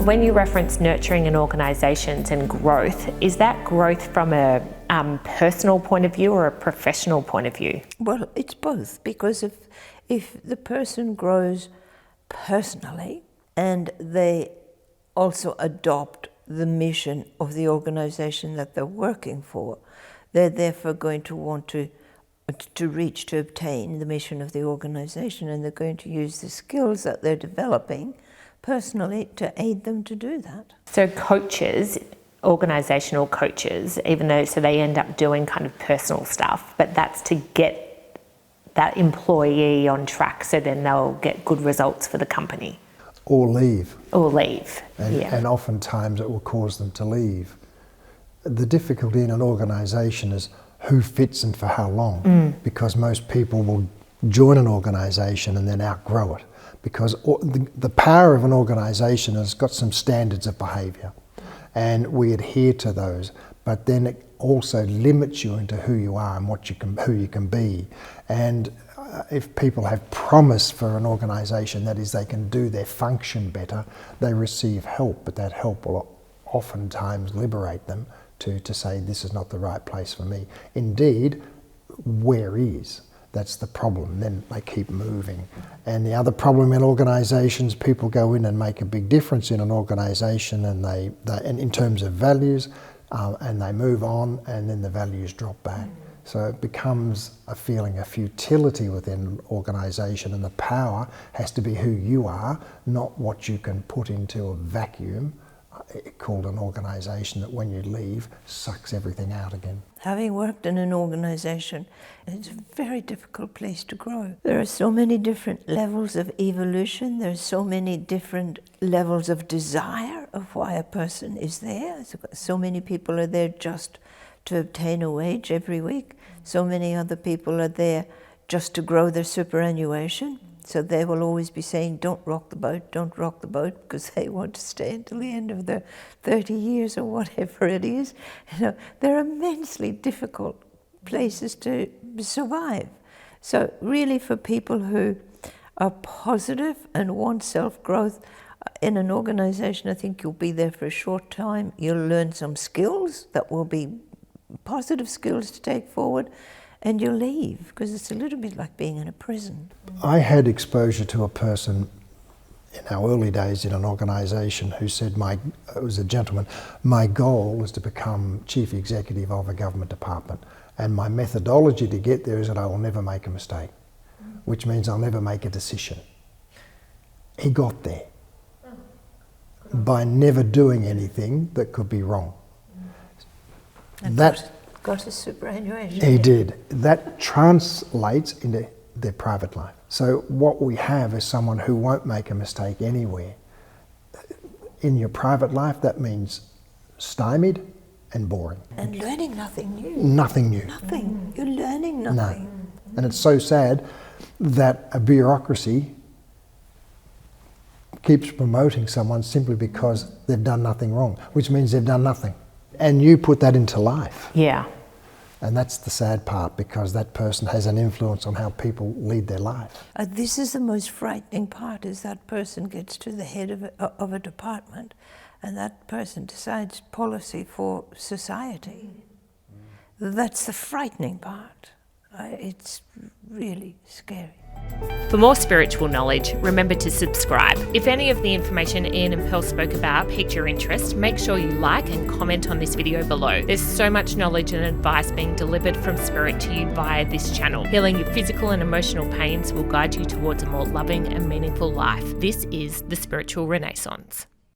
when you reference nurturing in organisations and growth, is that growth from a personal point of view or a professional point of view? Well, it's both, because if the person grows personally and they also adopt the mission of the organisation that they're working for, they're therefore going to want to obtain the mission of the organisation, and they're going to use the skills that they're developing personally to aid them to do that. So coaches, organisational coaches, even though so they end up doing kind of personal stuff, but that's to get that employee on track so then they'll get good results for the company. Or leave. Or leave, And oftentimes it will cause them to leave. The difficulty in an organisation is who fits and for how long, because most people will join an organisation and then outgrow it, because the power of an organisation has got some standards of behaviour and we adhere to those, but then it also limits you into who you are and who you can be. And if people have promise for an organisation, that is, they can do their function better, they receive help, but that help will oftentimes liberate them to say, this is not the right place for me. Indeed, where is? That's the problem. Then they keep moving. And the other problem in organisations, people go in and make a big difference in an organisation, and and in terms of values, and they move on, and then the values drop back. So it becomes a feeling of futility within an organisation, and the power has to be who you are, not what you can put into a vacuum called an organisation that when you leave sucks everything out again. Having worked in an organisation, it's a very difficult place to grow. There are so many different levels of evolution, there are so many different levels of desire of why a person is there. So many people are there just to obtain a wage every week. So many other people are there just to grow their superannuation. So they will always be saying, don't rock the boat, because they want to stay until the end of their 30 years or whatever it is. You know, they're immensely difficult places to survive. So really, for people who are positive and want self-growth in an organisation, I think you'll be there for a short time. You'll learn some skills that will be positive skills to take forward, and you leave, because it's a little bit like being in a prison. I had exposure to a person in our early days in an organisation who said, it was a gentleman, my goal is to become chief executive of a government department, and my methodology to get there is that I will never make a mistake, which means I'll never make a decision. He got there by never doing anything that could be wrong. And got his superannuation. He did. That translates into their private life. So what we have is someone who won't make a mistake anywhere. In your private life, that means stymied and boring. And learning nothing new. Nothing new. Nothing. You're learning nothing. No. And it's so sad that a bureaucracy keeps promoting someone simply because they've done nothing wrong, which means they've done nothing. And you put that into life. Yeah. And that's the sad part, because that person has an influence on how people lead their life. This is the most frightening part, is that person gets to the head of a department, and that person decides policy for society. That's the frightening part. It's really scary. For more spiritual knowledge, remember to subscribe. If any of the information Ian and Pearl spoke about piqued your interest, make sure you like and comment on this video below. There's so much knowledge and advice being delivered from Spirit to you via this channel. Healing your physical and emotional pains will guide you towards a more loving and meaningful life. This is the Spiritual Renaissance.